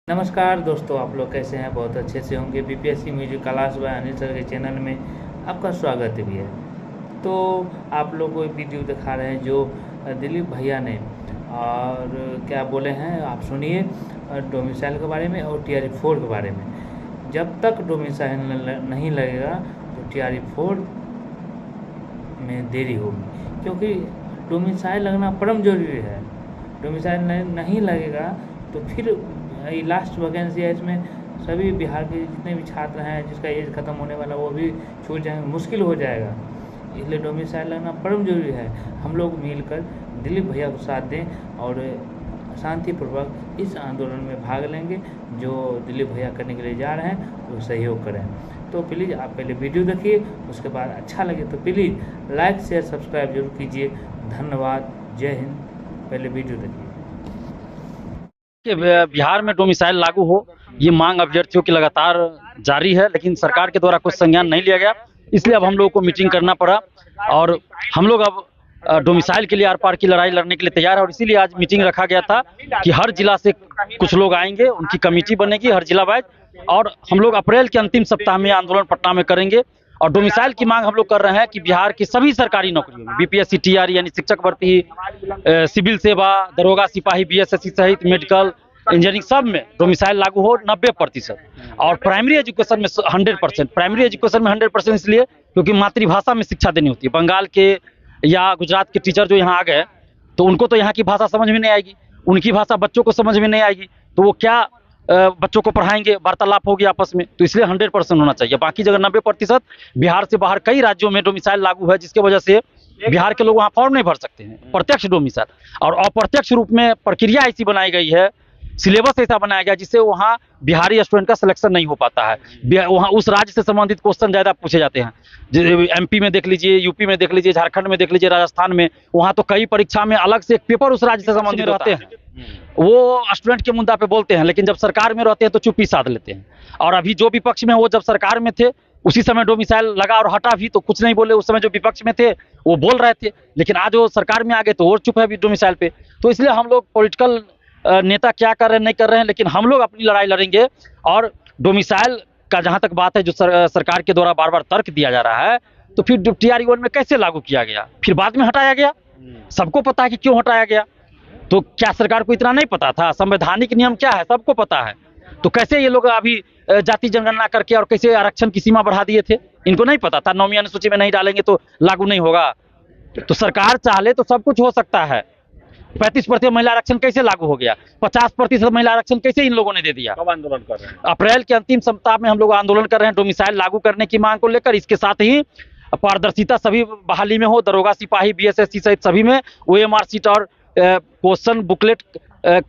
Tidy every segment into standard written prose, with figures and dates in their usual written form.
नमस्कार दोस्तों, आप लोग कैसे हैं? बहुत अच्छे से होंगे। BPSC music class by Anil sir के चैनल में आपका स्वागत भी है। तो आप लोग को एक वीडियो दिखा रहे हैं जो दिलीप भैया ने और क्या बोले हैं आप सुनिए, डोमिसाइल के बारे में और TRE-4 के बारे में। जब तक डोमिसाइल नहीं लगेगा तो TRE-4 में देरी होगी, क्योंकि डोमिसाइल लगना परम जरूरी है। डोमिसाइल नहीं लगेगा तो फिर ये लास्ट वैकेंसी है, इसमें सभी बिहार के जितने भी छात्र हैं जिसका एज ख़त्म होने वाला वो भी छूट जाएंगे, मुश्किल हो जाएगा। इसलिए डोमिसाइल लगना परम जरूरी है। हम लोग मिलकर दिलीप भैया को साथ दें और शांतिपूर्वक इस आंदोलन में भाग लेंगे जो दिलीप भैया करने के लिए जा रहे हैं, वो सहयोग करें। तो प्लीज़ आप पहले वीडियो देखिए, उसके बाद अच्छा लगे तो प्लीज़ लाइक शेयर सब्सक्राइब जरूर कीजिए। धन्यवाद, जय हिंद। पहले वीडियो देखिए। कि बिहार में डोमिसाइल लागू हो, ये मांग अभ्यर्थियों की लगातार जारी है, लेकिन सरकार के द्वारा कुछ संज्ञान नहीं लिया गया। इसलिए अब हम लोगों को मीटिंग करना पड़ा और हम लोग अब डोमिसाइल के लिए आर पार की लड़ाई लड़ने के लिए तैयार है। और इसीलिए आज मीटिंग रखा गया था कि हर जिला से कुछ लोग आएंगे, उनकी कमेटी बनेगी हर जिला वाइज, और हम लोग अप्रैल के अंतिम सप्ताह में आंदोलन पटना में करेंगे। और डोमिसाइल की मांग हम लोग कर रहे हैं कि बिहार की सभी सरकारी नौकरियों में बीपीएससी, TRE यानी शिक्षक भर्ती, सिविल सेवा, दरोगा, सिपाही, BSSC सहित मेडिकल, इंजीनियरिंग सब में डोमिसाइल लागू हो 90%। और प्राइमरी एजुकेशन में 100%। प्राइमरी एजुकेशन में 100% इसलिए क्योंकि मातृभाषा में शिक्षा देनी होती है। बंगाल के या गुजरात के टीचर जो यहाँ आ गए तो उनको तो यहाँ की भाषा समझ में नहीं आएगी, उनकी भाषा बच्चों को समझ में नहीं आएगी, तो वो क्या बच्चों को पढ़ाएंगे? वार्तालाप होगी आपस में। तो इसलिए 100% होना चाहिए। बाकी जगह 90%। बिहार से बाहर कई राज्यों में डोमिसाइल लागू है, जिसके वजह से बिहार के लोग वहाँ फॉर्म नहीं भर सकते हैं प्रत्यक्ष डोमिसाइल। और अप्रत्यक्ष रूप में प्रक्रिया ऐसी बनाई गई है, सिलेबस ऐसा बनाया गया जिससे वहाँ बिहारी स्टूडेंट का सिलेक्शन नहीं हो पाता है। वहाँ उस राज्य से संबंधित क्वेश्चन ज़्यादा पूछे जाते हैं। MP में देख लीजिए, यूपी में देख लीजिए, झारखंड में देख लीजिए, राजस्थान में, वहाँ तो कई परीक्षा में अलग से एक पेपर उस राज्य से संबंधित रहते हैं। वो स्टूडेंट के मुद्दा पे बोलते हैं, लेकिन जब सरकार में रहते हैं तो चुप्पी साध लेते हैं। और अभी जो विपक्ष में, वो जब सरकार में थे उसी समय डोमिसाइल लगा और हटा भी तो कुछ नहीं बोले। उस समय जो विपक्ष में थे वो बोल रहे थे, लेकिन आज वो सरकार में आ गए तो और चुप है अभी डोमिसाइल पे। तो इसलिए हम लोग पॉलिटिकल नेता क्या कर रहे हैं नहीं कर रहे हैं, लेकिन हम लोग अपनी लड़ाई लड़ेंगे। और डोमिसाइल का जहां तक बात है, जो सरकार के द्वारा बार बार तर्क दिया जा रहा है, तो फिर TRE-1 में कैसे लागू किया गया, फिर बाद में हटाया गया? सबको पता है कि क्यों हटाया गया। तो क्या सरकार को इतना नहीं पता था? संवैधानिक नियम क्या है सबको पता है। तो कैसे ये लोग अभी जाति जनगणना करके और कैसे आरक्षण की सीमा बढ़ा दिए थे? इनको नहीं पता था 9वीं अनुसूची में नहीं डालेंगे तो लागू नहीं होगा। तो सरकार चाहे तो सब कुछ हो सकता है। 35% महिला आरक्षण कैसे लागू हो गया? 50% महिला आरक्षण कैसे इन लोगों ने दे दिया? कब आंदोलन कर रहे हैं? अप्रैल के अंतिम सप्ताह में हम लोग आंदोलन कर रहे हैं डोमिसाइल लागू करने की मांग को लेकर। इसके साथ ही पारदर्शिता सभी बहाली में हो, दरोगा, सिपाही, BSSC सहित सभी में OMR शीट और क्वेश्चन बुकलेट,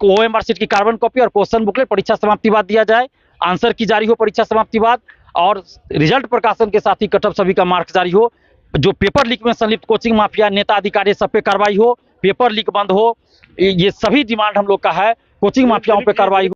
OMR शीट की कार्बन कॉपी और क्वेश्चन बुकलेट परीक्षा समाप्ति बाद दिया जाए। आंसर की जारी हो परीक्षा समाप्ति बाद, और रिजल्ट प्रकाशन के साथ ही कट ऑफ सभी का मार्क्स जारी हो। जो पेपर लीक में संलिप्त कोचिंग माफिया, नेता, अधिकारी सब पे कार्रवाई हो, पेपर लीक बंद हो। ये सभी डिमांड हम लोग का है। कोचिंग माफियाओं पे कार्रवाई हो।